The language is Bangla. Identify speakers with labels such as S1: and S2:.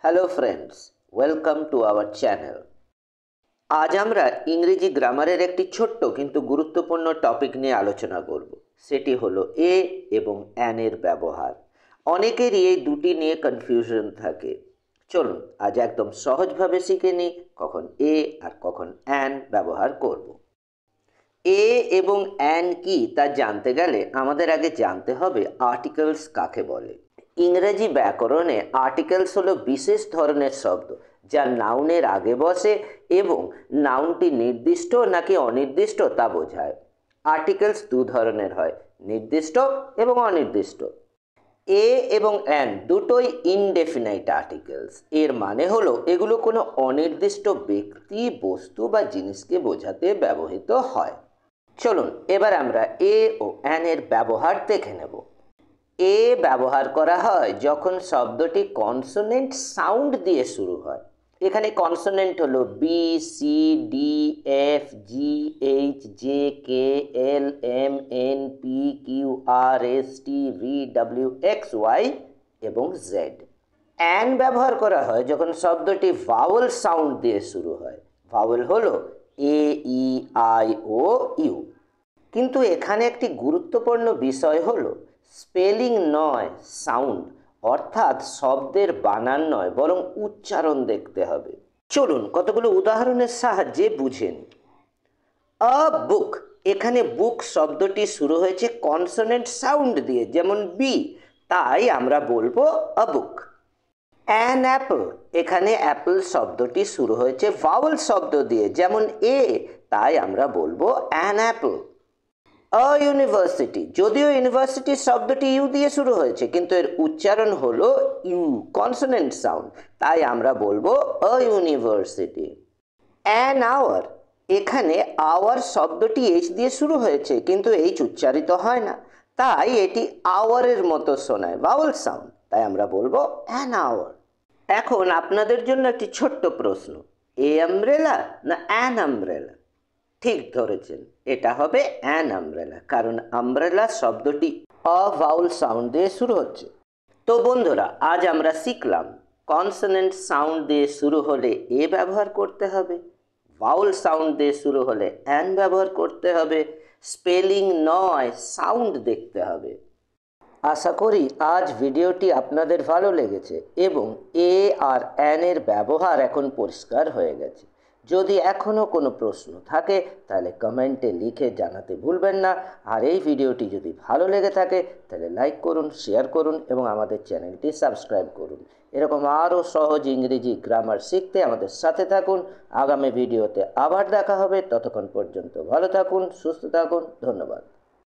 S1: Hello friends, welcome to our channel. আজ আমরা ইংরেজি গ্রামারের একটি ছোট্ট কিন্তু গুরুত্বপূর্ণ টপিক নিয়ে আলোচনা করব। সেটি হলো এ এবং অ্যানের ব্যবহার। অনেকেরই এই দুটি নিয়ে কনফিউশন থাকে। চলুন আজ একদম সহজভাবে শিখে নিই কখন এ আর কখন অ্যান ব্যবহার করব। এ এবং অ্যান কি তা জানতে গেলে আমাদের আগে জানতে হবে আর্টিকেলস কাকে বলে। ইংরেজি ব্যাকরণে আর্টিকেলস হলো বিশেষ ধরনের শব্দ যা নাউনের আগে বসে এবং নাউনটি নির্দিষ্ট নাকি অনির্দিষ্ট তা বোঝায়। আর্টিকেলস দু ধরনের হয়, নির্দিষ্ট এবং অনির্দিষ্ট। এ এবং অ্যান দুটোই ইনডেফিনাইট আর্টিকেলস। এর মানে হলো এগুলো কোনো অনির্দিষ্ট ব্যক্তি, বস্তু বা জিনিসকে বোঝাতে ব্যবহৃত হয়। চলুন এবার আমরা এ ও অ্যান এর ব্যবহার দেখে নেব। এ ব্যবহার করা হয় যখন শব্দটি কনসোনেন্ট সাউন্ড দিয়ে শুরু হয়। এখানে কনসোনেন্ট হলো বি, সি, ডি, এফ, জি, এইচ, জে, কে, এল, এম, এন, পি, কিউ, আর, এস, টি, ভি, ডাব্লিউ, এক্স, ওয়াই এবং জেড। অ্যান ব্যবহার করা হয় যখন শব্দটি ভাওয়েল সাউন্ড দিয়ে শুরু হয়। ভাওয়েল হলো এ, ই, আই, ও, ইউ। কিন্তু এখানে একটি গুরুত্বপূর্ণ বিষয় হলো স্পেলিং নয়, সাউন্ড। অর্থাৎ শব্দের বানান নয়, বরং উচ্চারণ দেখতে হবে। চলুন কতগুলো উদাহরণের সাহায্যে বুঝে নিই। আ বুক, এখানে বুক শব্দটি শুরু হয়েছে কনসোনেন্ট সাউন্ড দিয়ে, যেমন বি, তাই আমরা বলবো আ বুক। অ্যান অ্যাপল, এখানে অ্যাপল শব্দটি শুরু হয়েছে ভাওয়েল শব্দ দিয়ে, যেমন এ, তাই আমরা বলবো অ্যান অ্যাপল। আ ইউনিভার্সিটি, যদিও ইউনিভার্সিটি শব্দটি ইউ দিয়ে শুরু হয়েছে কিন্তু এর উচ্চারণ হলো ইউ, কনসোনেন্ট সাউন্ড, তাই আমরা বলবো আ ইউনিভার্সিটি। অ্যান আওয়ার, এখানে আওয়ার শব্দটি এইচ দিয়ে শুরু হয়েছে কিন্তু এইচ উচ্চারিত হয় না, তাই এটি আওয়ারের মতো শোনায়, ভাওয়েল সাউন্ড, তাই আমরা বলবো অ্যান আওয়ার। এখন আপনাদের জন্য একটি ছোট্ট প্রশ্ন, এ আমব্রেলা না অ্যান আমব্রেলা? ঠিক ধরেছেন, এটা হবে অ্যান আমব্রেলা, কারণ আমব্রেলা শব্দটি অ ভাউল সাউন্ড দিয়ে শুরু হচ্ছে। তো বন্ধুরা, আজ আমরা শিখলাম কনসোনেন্ট সাউন্ড দিয়ে শুরু হলে এ ব্যবহার করতে হবে, ভাউল সাউন্ড দিয়ে শুরু হলে অ্যান ব্যবহার করতে হবে, স্পেলিং নয় সাউন্ড দেখতে হবে। আশা করি আজ ভিডিওটি আপনাদের ভালো লেগেছে এবং এ আর অ্যান এর ব্যবহার এখন পরিষ্কার হয়ে গেছে। যদি এখনও কোনো প্রশ্ন থাকে তাহলে কমেন্টে লিখে জানাতে ভুলবেন না। আর এই ভিডিওটি যদি ভালো লেগে থাকে তাহলে লাইক করুন, শেয়ার করুন এবং আমাদের চ্যানেলটি সাবস্ক্রাইব করুন। এরকম আরও সহজ ইংরেজি গ্রামার শিখতে আমাদের সাথে থাকুন। আগামী ভিডিওতে আবার দেখা হবে, ততক্ষণ পর্যন্ত ভালো থাকুন, সুস্থ থাকুন, ধন্যবাদ।